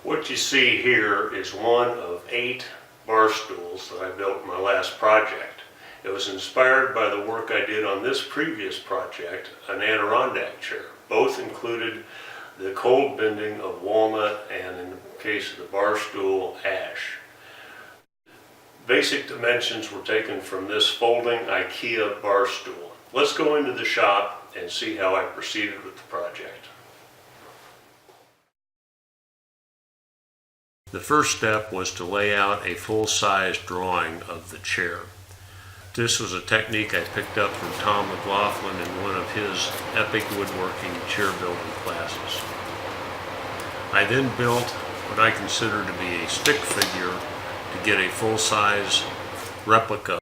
What you see here is one of 8 bar stools that I built in my last project. It was inspired by the work I did on this previous project, an Adirondack chair. Both included the cold bending of walnut and, in the case of the bar stool, ash. Basic dimensions were taken from this folding IKEA bar stool. Let's go into the shop and see how I proceeded with the project. The first step was to lay out a full-size drawing of the chair. This was a technique I picked up from Tom McLaughlin in one of his epic woodworking chair building classes. I then built what I consider to be a stick figure to get a full-size replica.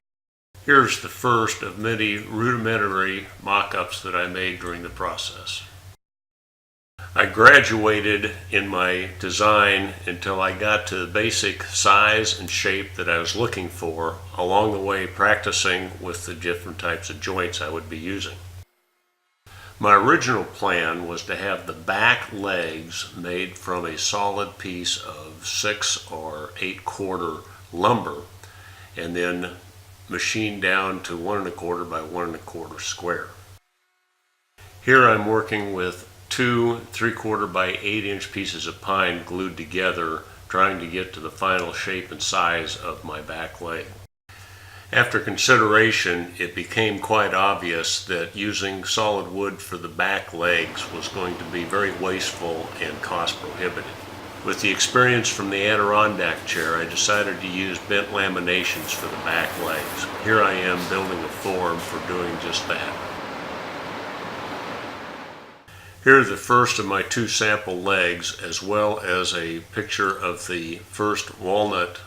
Here's the first of many rudimentary mock-ups that I made during the process. I graduated in my design until I got to the basic size and shape that I was looking for, along the way practicing with the different types of joints I would be using. My original plan was to have the back legs made from a solid piece of 6 or 8/4 lumber and then machined down to 1 1/4 by 1 1/4 square. Here I'm working with 2 3/4 by 8-inch pieces of pine glued together, trying to get to the final shape and size of my back leg. After consideration, it became quite obvious that using solid wood for the back legs was going to be very wasteful and cost prohibitive. With the experience from the Adirondack chair, I decided to use bent laminations for the back legs. Here I am building a form for doing just that. Here are the first of my 2 sample legs, as well as a picture of the first walnut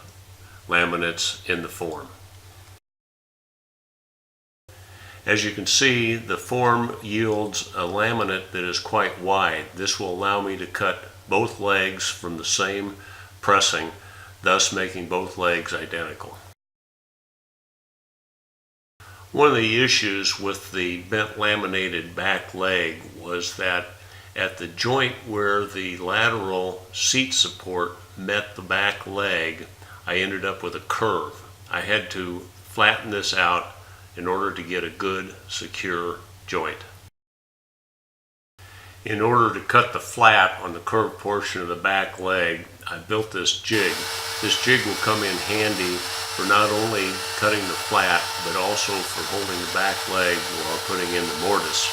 laminates in the form. As you can see, the form yields a laminate that is quite wide. This will allow me to cut both legs from the same pressing, thus making both legs identical. One of the issues with the bent laminated back leg was that at the joint where the lateral seat support met the back leg, I ended up with a curve. I had to flatten this out in order to get a good, secure joint. In order to cut the flat on the curved portion of the back leg, I built this jig. This jig will come in handy for not only cutting the flat, but also for holding the back leg while putting in the mortise.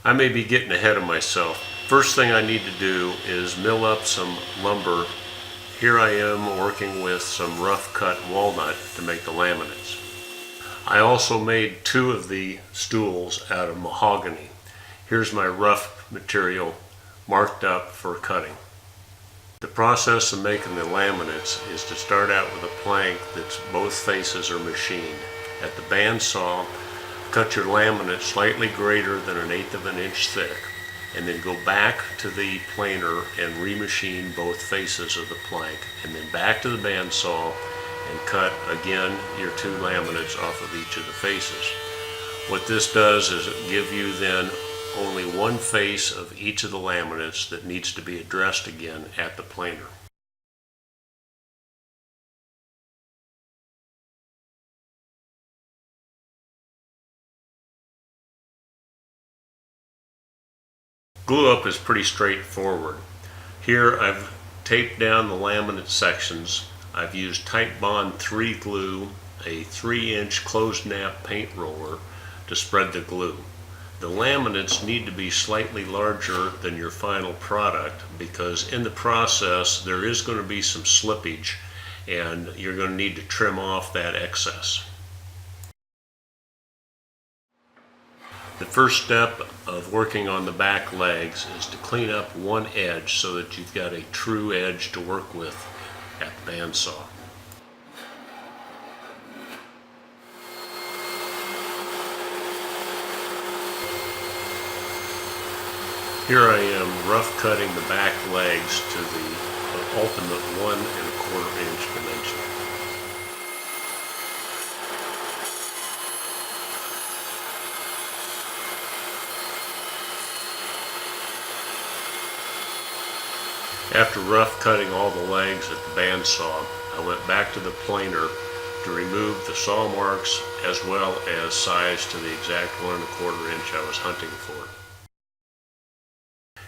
I may be getting ahead of myself. First thing I need to do is mill up some lumber. Here I am working with some rough cut walnut to make the laminates. I also made 2 of the stools out of mahogany. Here's my rough material marked up for cutting. The process of making the laminates is to start out with a plank that's both faces are machined. At the bandsaw, cut your laminate slightly greater than 1/8 of an inch thick, and then go back to the planer and remachine both faces of the plank, and then back to the bandsaw and cut again your 2 laminates off of each of the faces. What this does is give you then only one face of each of the laminates that needs to be addressed again at the planer. Glue up is pretty straightforward. Here I've taped down the laminate sections. I've used Titebond 3 glue, a 3-inch closed nap paint roller to spread the glue. The laminates need to be slightly larger than your final product because in the process there is going to be some slippage and you're going to need to trim off that excess. The first step of working on the back legs is to clean up one edge so that you've got a true edge to work with at the bandsaw. Here I am rough cutting the back legs to the of ultimate 1¼ inch dimension. After rough cutting all the legs at the bandsaw, I went back to the planer to remove the saw marks as well as size to the exact 1¼ inch I was hunting for.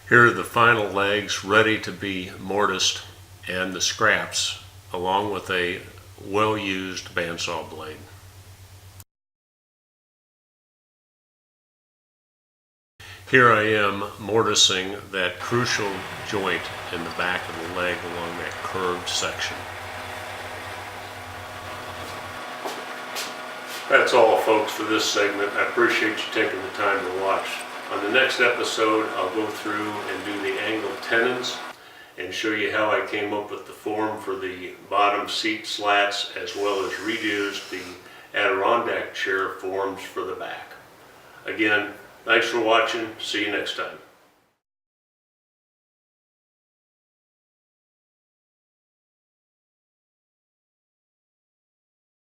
Here are the final legs ready to be mortised and the scraps along with a well-used bandsaw blade. Here I am mortising that crucial joint in the back of the leg along that curved section. That's all, folks, for this segment. I appreciate you taking the time to watch. On the next episode, I'll go through and do the angled tenons and show you how I came up with the form for the bottom seat slats, as well as reused the Adirondack chair forms for the back. Again, thanks for watching. See you next time.